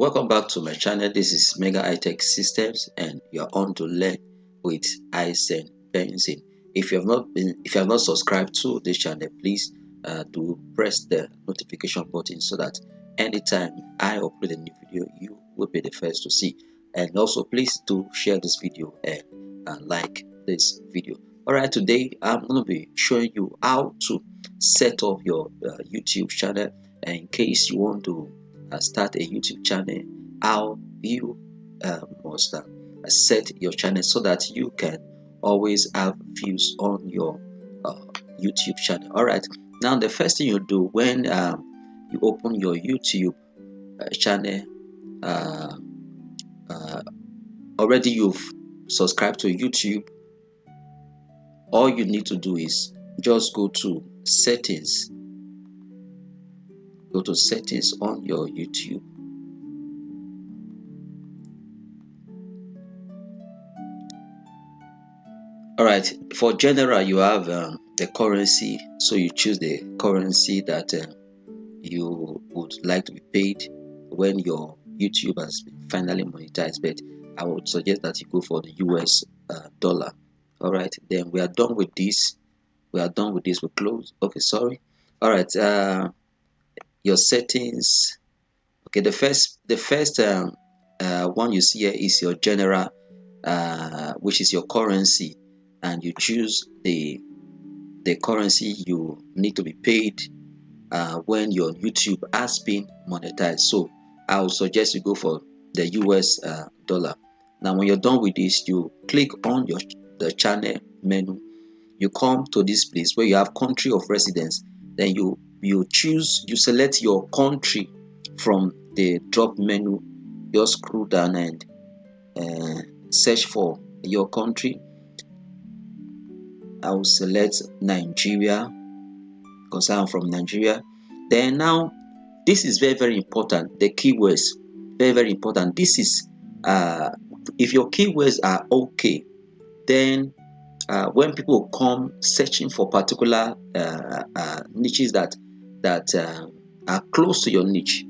Welcome back to my channel. This is Mega iTech Systems, and you're on to learn with Isen Benson. If you have not subscribed to this channel, please do press the notification button so that anytime I upload a new video, you will be the first to see. And also, please do share this video and like this video. All right, today I'm going to be showing you how to set up your YouTube channel. And in case you want to start a YouTube channel, how you must set your channel so that you can always have views on your YouTube channel. All right, now the first thing you do when you open your YouTube channel, uh, already you've subscribed to YouTube, all you need to do is just go to settings. Go to settings on your YouTube. All right, for general, you have the currency, so you choose the currency that you would like to be paid when your YouTube has been finally monetized. But I would suggest that you go for the US dollar. All right, then we are done with this. We are done with this. We close. Okay, sorry. All right, your settings. Okay, the first one you see here is your general, which is your currency, and you choose the currency you need to be paid when your YouTube has been monetized. So I would suggest you go for the US dollar. Now, when you're done with this, you click on the channel menu. You come to this place where you have country of residence. Then you select your country from the drop menu. Just scroll down and search for your country. I will select Nigeria because I'm from Nigeria. Then now, this is very important. The keywords, very important. This is if your keywords are okay, then when people come searching for particular niches that are close to your niche,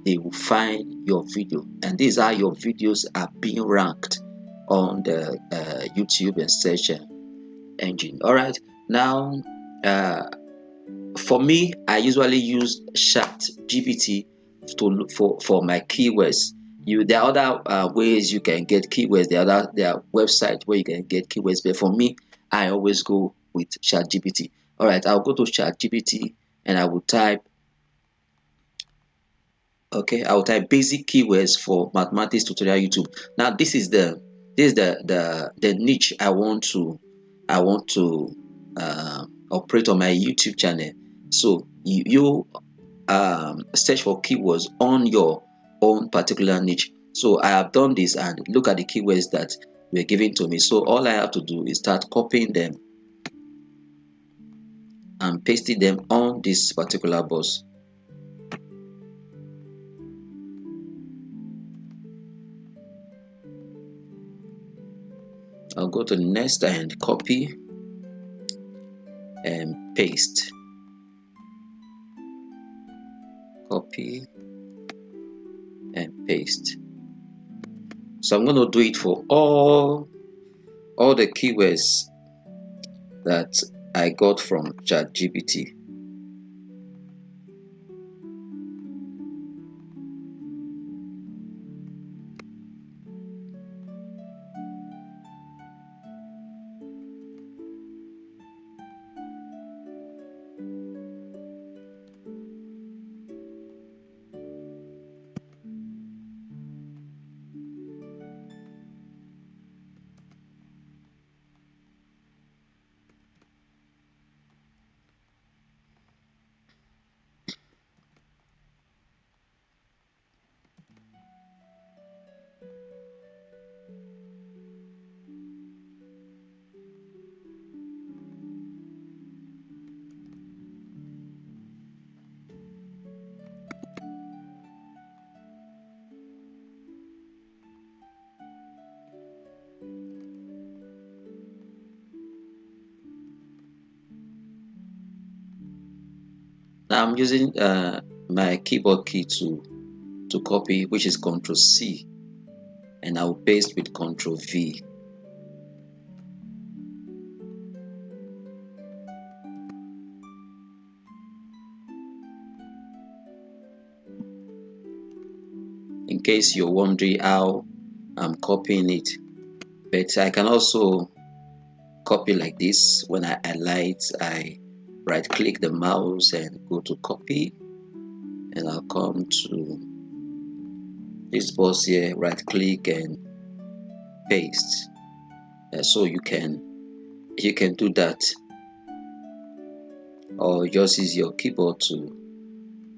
they will find your video, and these are your videos are being ranked on the YouTube and search engine. All right, now for me, I usually use ChatGPT to look for my keywords. There are other ways you can get keywords. There are websites where you can get keywords, but for me, I always go with ChatGPT. All right, I'll go to ChatGPT and I will type. Okay, I will type basic keywords for mathematics tutorial YouTube. Now, this is the niche I want to operate on my YouTube channel. So you search for keywords on your own particular niche. So I have done this, and look at the keywords that were given to me. So all I have to do is start copying them and pasting them on this particular box. I'll go to the next and copy and paste. Copy and paste. So I'm going to do it for all the keywords that I got from ChatGPT. Now I'm using my keyboard key to to copy, which is Ctrl C, and I'll paste with Ctrl V. In case you're wondering how I'm copying it, but I can also copy like this. When I highlight, I right click the mouse and go to copy, and I'll come to this box here, right click and paste. So you can do that, or just use your keyboard to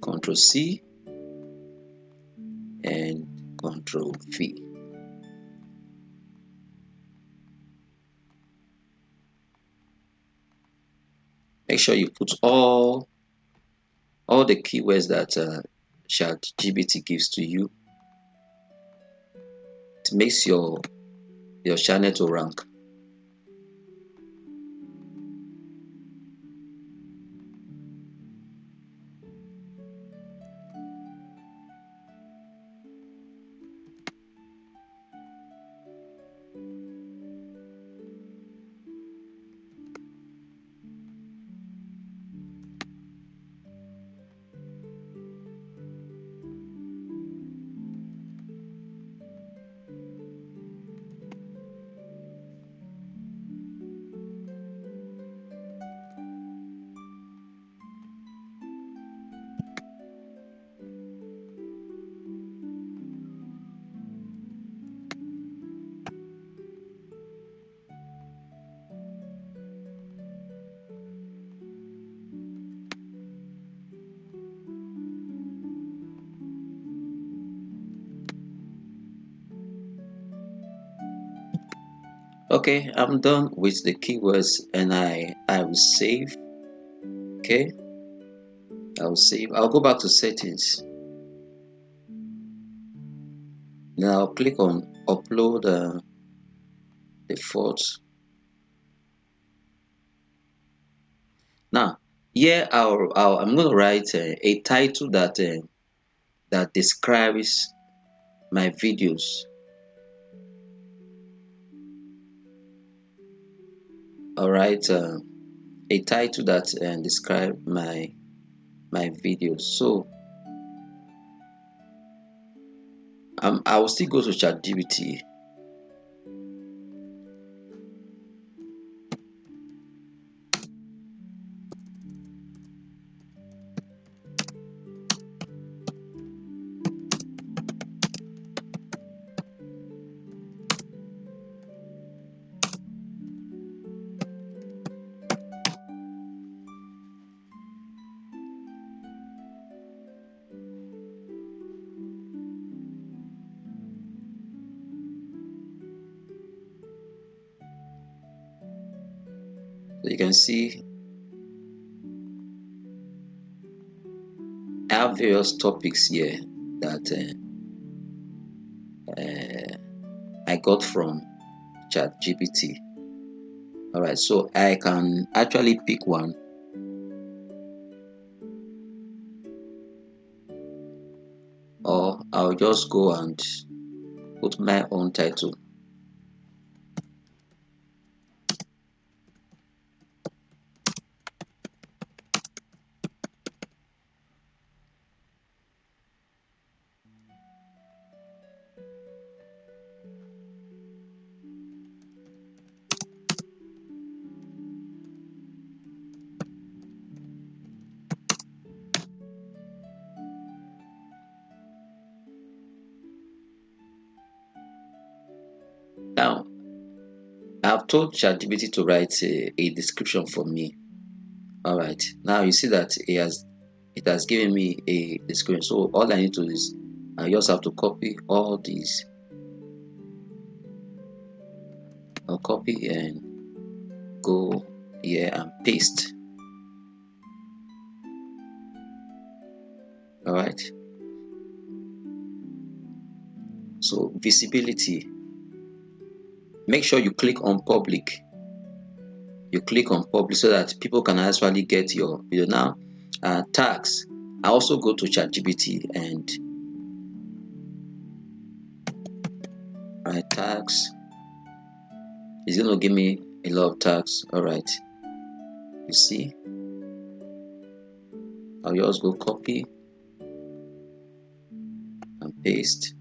Ctrl C and Ctrl V. Make sure you put all the keywords that ChatGPT gives to you. It makes your channel to rank. Okay, I'm done with the keywords, and I will save. Okay, I'll save. I'll go back to settings. Now I'll click on upload the photos. Now here I'm going to write a title that describes my videos. All right, a title that describes my videos. So I will still go to ChatGPT. So you can see I have various topics here that I got from ChatGPT. All right, so I can actually pick one, or I'll just go and put my own title. Now, I've told ChatGPT to write a description for me. All right, now you see that it has given me a description. So all I need to do is I just have to copy all these. I'll copy and go here and paste. All right. So visibility. Make sure you click on public. You click on public so that people can actually get your video. Now, tags. I also go to ChatGPT and Right, tags. It's going to give me a lot of tags. All right, you see, I'll just go copy and paste.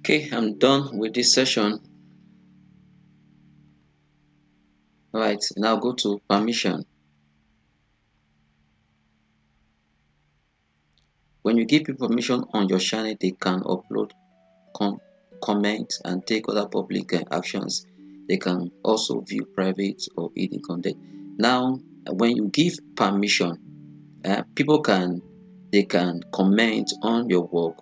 Okay, I'm done with this session. All right, now go to permission. When you give people permission on your channel, they can upload, comment, and take other public actions. They can also view private or hidden content. Now, when you give permission, people can comment on your work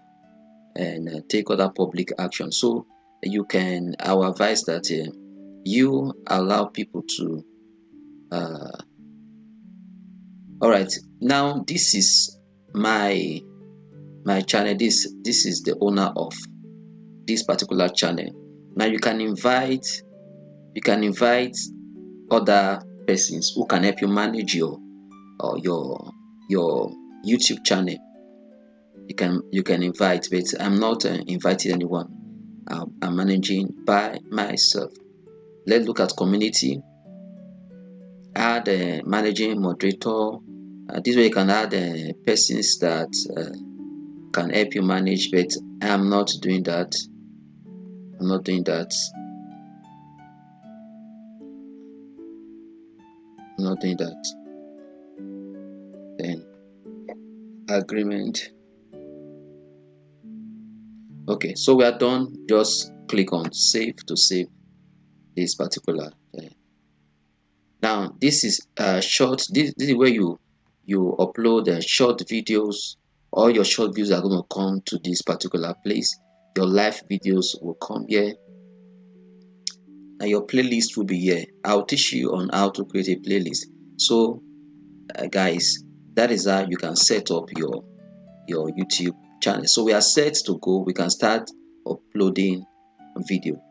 and take other public action. So you can, I will advise that you allow people to. All right, now this is my channel. This is the owner of this particular channel. Now you can invite other persons who can help you manage your YouTube channel. You can invite, but I'm not inviting anyone. I'm managing by myself. Let's look at community. Add a managing moderator. This way you can add persons that can help you manage, but I'm not doing that. I'm not doing that. I'm not doing that. Then agreement. Okay, so we are done. Just click on save to save this particular. Now this is short. This is where you upload short videos. All your short videos are going to come to this particular place. Your live videos will come here. and your playlist will be here. I'll teach you on how to create a playlist. So guys, that is how you can set up your YouTube channel. So we are set to go. We can start uploading video.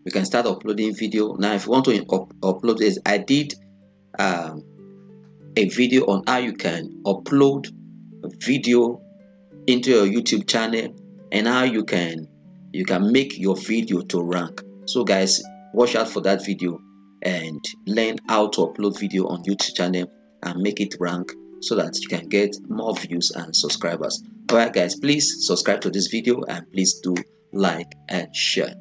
We can start uploading video. Now if you want to upload this, I did um, a video on how you can upload a video into your YouTube channel and how you can make your video to rank. So guys, watch out for that video and learn how to upload video on YouTube channel and make it rank so that you can get more views and subscribers. Alright guys, please subscribe to this video and please do like and share.